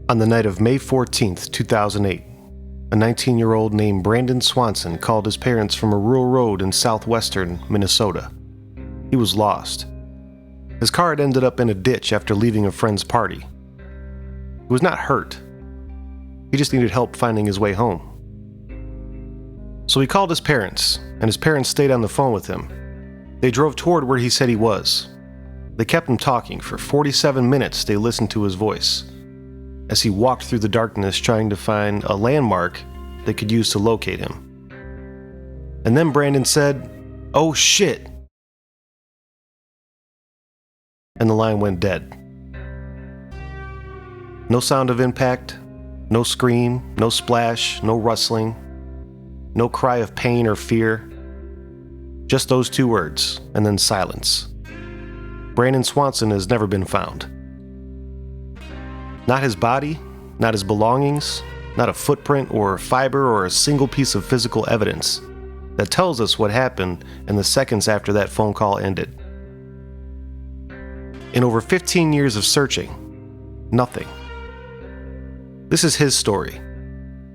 On the night of May 14th, 2008, a 19-year-old named Brandon Swanson called his parents from a rural road in southwestern Minnesota. He was lost. His car had ended up in a ditch after leaving a friend's party. He was not hurt. He just needed help finding his way home. So he called his parents, and his parents stayed on the phone with him. They drove toward where he said he was. They kept him talking. For 47 minutes, they listened to his voice as he walked through the darkness trying to find a landmark they could use to locate him. And then Brandon said, "Oh shit!" And the line went dead. No sound of impact, no scream, no splash, no rustling, no cry of pain or fear. Just those two words, and then silence. Brandon Swanson has never been found. Not his body, not his belongings, not a footprint or fiber or a single piece of physical evidence that tells us what happened in the seconds after that phone call ended. In over 15 years of searching, nothing. This is his story,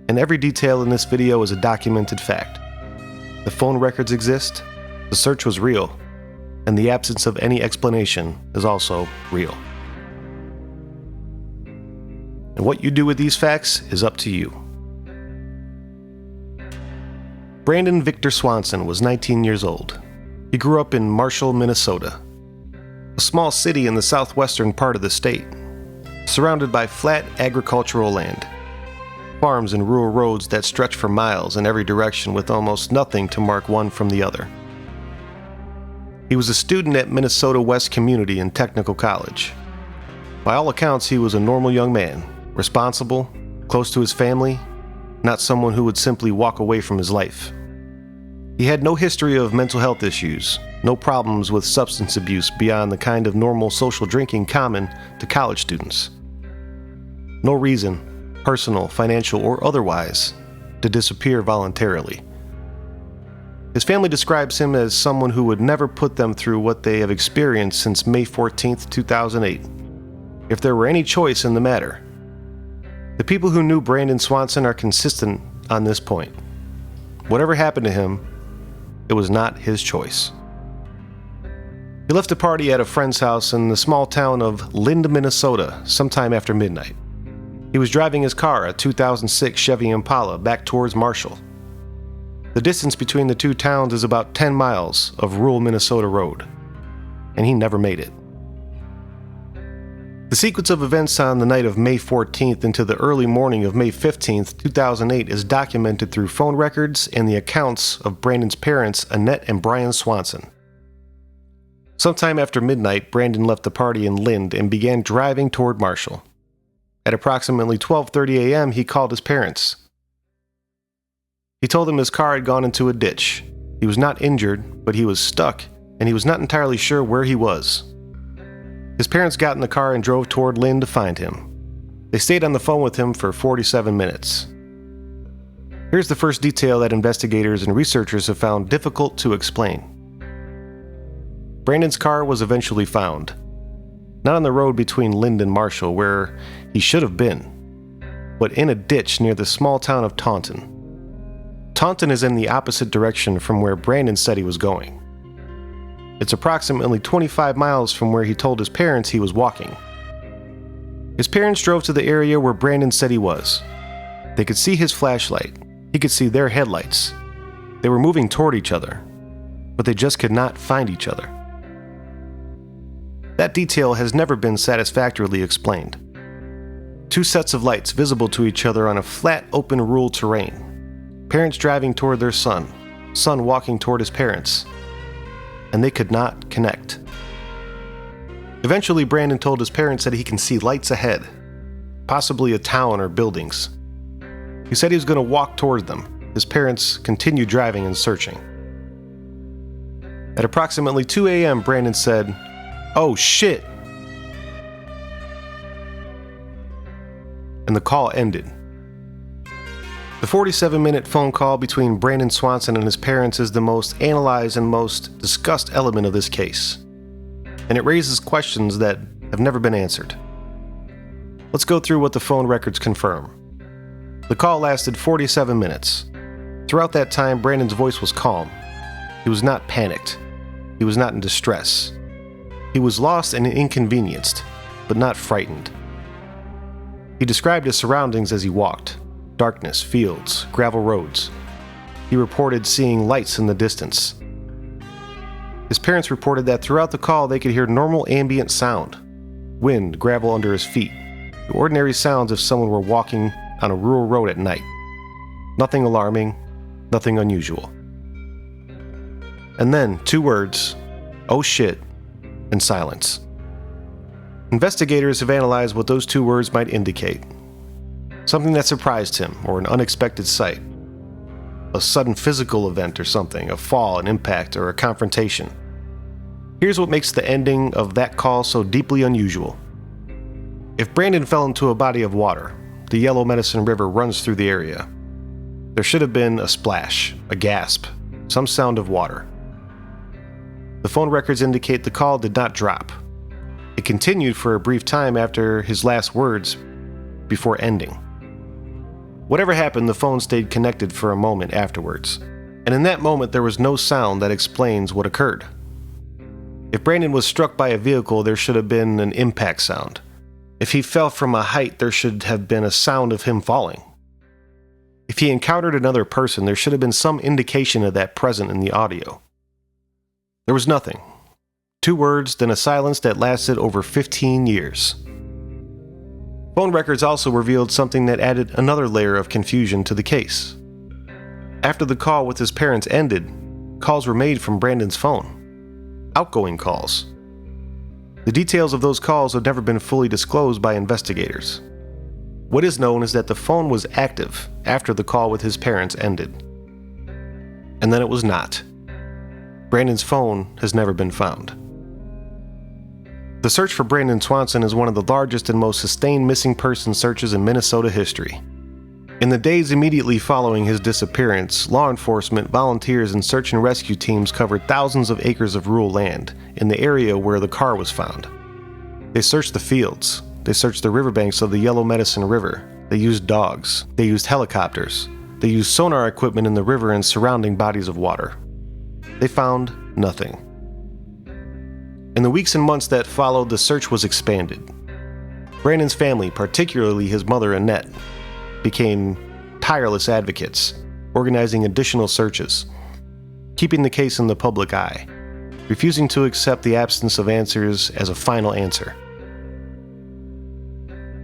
and every detail in this video is a documented fact. The phone records exist, the search was real, and the absence of any explanation is also real. And what you do with these facts is up to you. Brandon Victor Swanson was 19 years old. He grew up in Marshall, Minnesota, a small city in the southwestern part of the state, surrounded by flat agricultural land, farms and rural roads that stretch for miles in every direction with almost nothing to mark one from the other. He was a student at Minnesota West Community and Technical College. By all accounts, he was a normal young man, responsible, close to his family, not someone who would simply walk away from his life. He had no history of mental health issues, no problems with substance abuse beyond the kind of normal social drinking common to college students. No reason, personal, financial, or otherwise, to disappear voluntarily. His family describes him as someone who would never put them through what they have experienced since May 14th, 2008. If there were any choice in the matter, the people who knew Brandon Swanson are consistent on this point. Whatever happened to him, it was not his choice. He left a party at a friend's house in the small town of Lind, Minnesota, sometime after midnight. He was driving his car, a 2006 Chevy Impala, back towards Marshall. The distance between the two towns is about 10 miles of rural Minnesota road, and he never made it. The sequence of events on the night of May 14th into the early morning of May 15th, 2008 is documented through phone records and the accounts of Brandon's parents, Annette and Brian Swanson. Sometime after midnight, Brandon left the party in Lind and began driving toward Marshall. At approximately 12:30 a.m., he called his parents. He told them his car had gone into a ditch. He was not injured, but he was stuck, and he was not entirely sure where he was. His parents got in the car and drove toward Lynn to find him. They stayed on the phone with him for 47 minutes. Here's the first detail that investigators and researchers have found difficult to explain. Brandon's car was eventually found, not on the road between Lind and Marshall, where he should have been, but in a ditch near the small town of Taunton. Taunton is in the opposite direction from where Brandon said he was going. It's approximately 25 miles from where he told his parents he was walking. His parents drove to the area where Brandon said he was. They could see his flashlight. He could see their headlights. They were moving toward each other, but they just could not find each other. That detail has never been satisfactorily explained. Two sets of lights visible to each other on a flat, open rural terrain. Parents driving toward their son walking toward his parents, and they could not connect. Eventually, Brandon told his parents that he can see lights ahead, possibly a town or buildings. He said he was going to walk toward them. His parents continued driving and searching. At approximately 2 a.m., Brandon said, "Oh shit!" And the call ended. The 47-minute phone call between Brandon Swanson and his parents is the most analyzed and most discussed element of this case, and it raises questions that have never been answered. Let's go through what the phone records confirm. The call lasted 47 minutes. Throughout that time, Brandon's voice was calm. He was not panicked. He was not in distress. He was lost and inconvenienced, but not frightened. He described his surroundings as he walked: darkness, fields, gravel roads. He reported seeing lights in the distance. His parents reported that throughout the call they could hear normal ambient sound: wind, gravel under his feet, the ordinary sounds if someone were walking on a rural road at night. Nothing alarming, nothing unusual. And then 2 words: "Oh shit," and silence. Investigators have analyzed what those 2 words might indicate. Something that surprised him, or an unexpected sight. A sudden physical event or something, a fall, an impact, or a confrontation. Here's what makes the ending of that call so deeply unusual. If Brandon fell into a body of water, the Yellow Medicine River runs through the area. There should have been a splash, a gasp, some sound of water. The phone records indicate the call did not drop. It continued for a brief time after his last words, before ending. Whatever happened, the phone stayed connected for a moment afterwards, and in that moment there was no sound that explains what occurred. If Brandon was struck by a vehicle, there should have been an impact sound. If he fell from a height, there should have been a sound of him falling. If he encountered another person, there should have been some indication of that present in the audio. There was nothing. 2 words, then a silence that lasted over 15 years. Phone records also revealed something that added another layer of confusion to the case. After the call with his parents ended, calls were made from Brandon's phone. Outgoing calls. The details of those calls have never been fully disclosed by investigators. What is known is that the phone was active after the call with his parents ended. And then it was not. Brandon's phone has never been found. The search for Brandon Swanson is one of the largest and most sustained missing person searches in Minnesota history. In the days immediately following his disappearance, law enforcement, volunteers, and search and rescue teams covered thousands of acres of rural land in the area where the car was found. They searched the fields. They searched the riverbanks of the Yellow Medicine River. They used dogs. They used helicopters. They used sonar equipment in the river and surrounding bodies of water. They found nothing. In the weeks and months that followed, the search was expanded. Brandon's family, particularly his mother Annette, became tireless advocates, organizing additional searches, keeping the case in the public eye, refusing to accept the absence of answers as a final answer.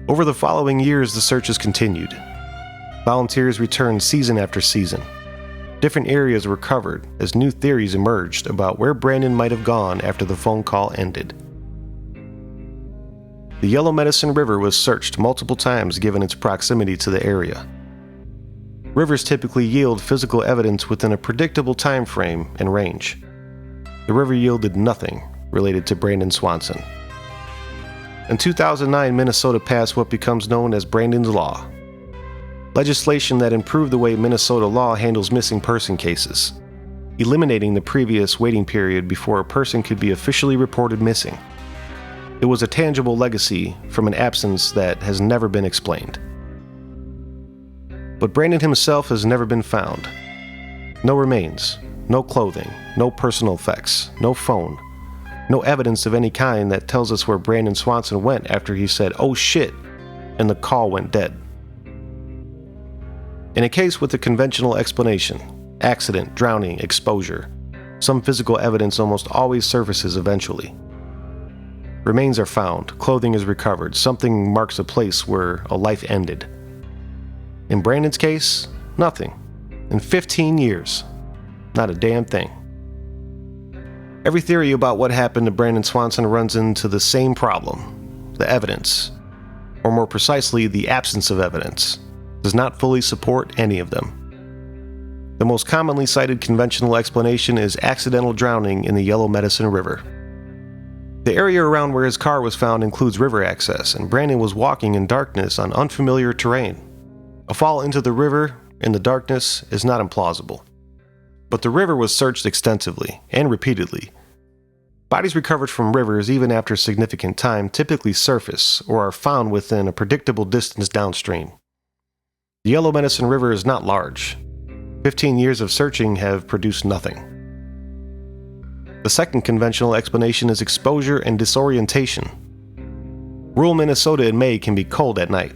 Over the following years, the searches continued. Volunteers returned season after season. Different areas were covered as new theories emerged about where Brandon might have gone after the phone call ended. The Yellow Medicine River was searched multiple times given its proximity to the area. Rivers typically yield physical evidence within a predictable time frame and range. The river yielded nothing related to Brandon Swanson. In 2009, Minnesota passed what becomes known as Brandon's Law, legislation that improved the way Minnesota law handles missing person cases, eliminating the previous waiting period before a person could be officially reported missing. It was a tangible legacy from an absence that has never been explained. But Brandon himself has never been found. No remains, no clothing, no personal effects, no phone, no evidence of any kind that tells us where Brandon Swanson went after he said, "Oh shit," and the call went dead. In a case with a conventional explanation, accident, drowning, exposure, some physical evidence almost always surfaces eventually. Remains are found, clothing is recovered, something marks a place where a life ended. In Brandon's case, nothing. In 15 years, not a damn thing. Every theory about what happened to Brandon Swanson runs into the same problem: the evidence, or more precisely, the absence of evidence, does not fully support any of them. The most commonly cited conventional explanation is accidental drowning in the Yellow Medicine River. The area around where his car was found includes river access, and Brandon was walking in darkness on unfamiliar terrain. A fall into the river in the darkness is not implausible. But the river was searched extensively and repeatedly. Bodies recovered from rivers, even after significant time, typically surface or are found within a predictable distance downstream. The Yellow Medicine River is not large. 15 years of searching have produced nothing. The second conventional explanation is exposure and disorientation. Rural Minnesota in May can be cold at night.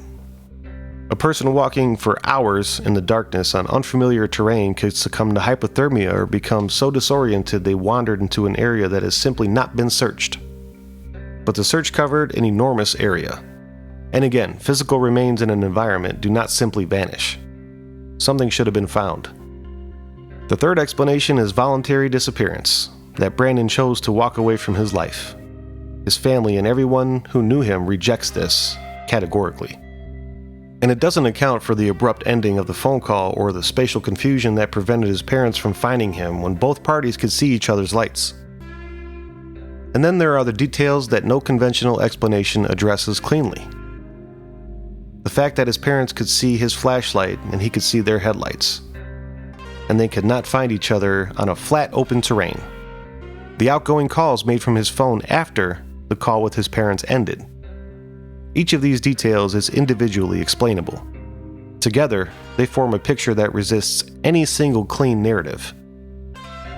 A person walking for hours in the darkness on unfamiliar terrain could succumb to hypothermia or become so disoriented they wandered into an area that has simply not been searched. But the search covered an enormous area. And again, physical remains in an environment do not simply vanish. Something should have been found. The third explanation is voluntary disappearance, that Brandon chose to walk away from his life. His family and everyone who knew him rejects this categorically. And it doesn't account for the abrupt ending of the phone call or the spatial confusion that prevented his parents from finding him when both parties could see each other's lights. And then there are the details that no conventional explanation addresses cleanly. The fact that his parents could see his flashlight and he could see their headlights. And they could not find each other on a flat, open terrain. The outgoing calls made from his phone after the call with his parents ended. Each of these details is individually explainable. Together, they form a picture that resists any single clean narrative.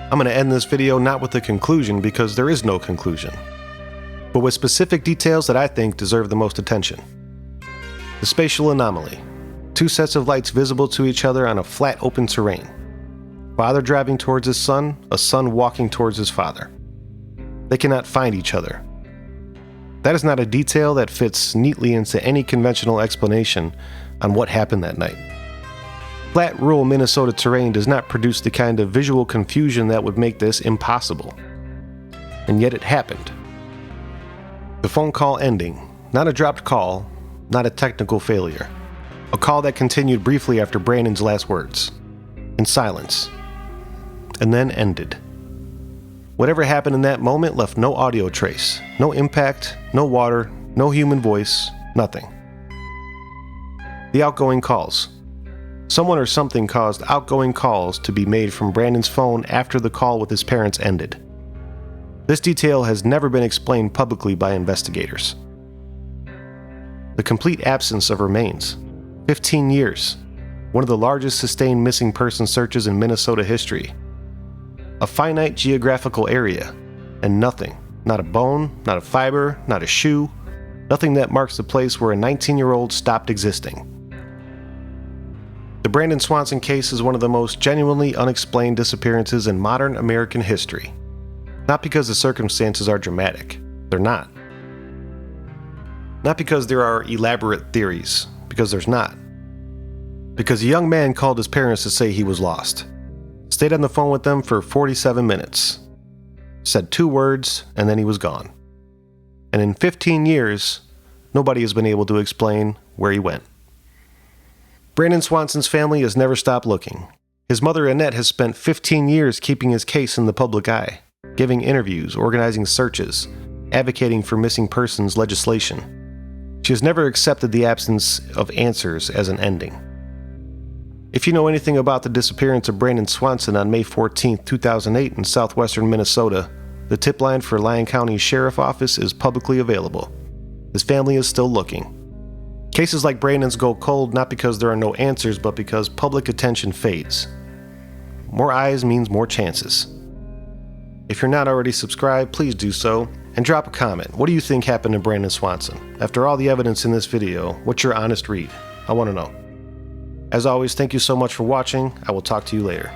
I'm going to end this video not with a conclusion because there is no conclusion, but with specific details that I think deserve the most attention. The spatial anomaly. 2 sets of lights visible to each other on a flat open terrain. Father driving towards his son, a son walking towards his father. They cannot find each other. That is not a detail that fits neatly into any conventional explanation on what happened that night. Flat rural Minnesota terrain does not produce the kind of visual confusion that would make this impossible. And yet it happened. The phone call ending, not a dropped call, not a technical failure. A call that continued briefly after Brandon's last words, in silence, and then ended. Whatever happened in that moment left no audio trace, no impact, no water, no human voice, nothing. The outgoing calls. Someone or something caused outgoing calls to be made from Brandon's phone after the call with his parents ended. This detail has never been explained publicly by investigators. The complete absence of remains. 15 years. One of the largest sustained missing person searches in Minnesota history. A finite geographical area, and nothing, not a bone, not a fiber, not a shoe, nothing that marks the place where a 19-year-old stopped existing. The Brandon Swanson case is one of the most genuinely unexplained disappearances in modern American history. Not because the circumstances are dramatic, they're not. Not because there are elaborate theories, because there's not. Because a young man called his parents to say he was lost. Stayed on the phone with them for 47 minutes. Said 2 words, and then he was gone. And in 15 years, nobody has been able to explain where he went. Brandon Swanson's family has never stopped looking. His mother, Annette, has spent 15 years keeping his case in the public eye, giving interviews, organizing searches, advocating for missing persons legislation. She has never accepted the absence of answers as an ending. If you know anything about the disappearance of Brandon Swanson on May 14, 2008 in southwestern Minnesota, the tip line for Lyon County Sheriff Office is publicly available. His family is still looking. Cases like Brandon's go cold not because there are no answers, but because public attention fades. More eyes means more chances. If you're not already subscribed, please do so, and drop a comment. What do you think happened to Brandon Swanson? After all the evidence in this video, what's your honest read? I want to know. As always, thank you so much for watching. I will talk to you later.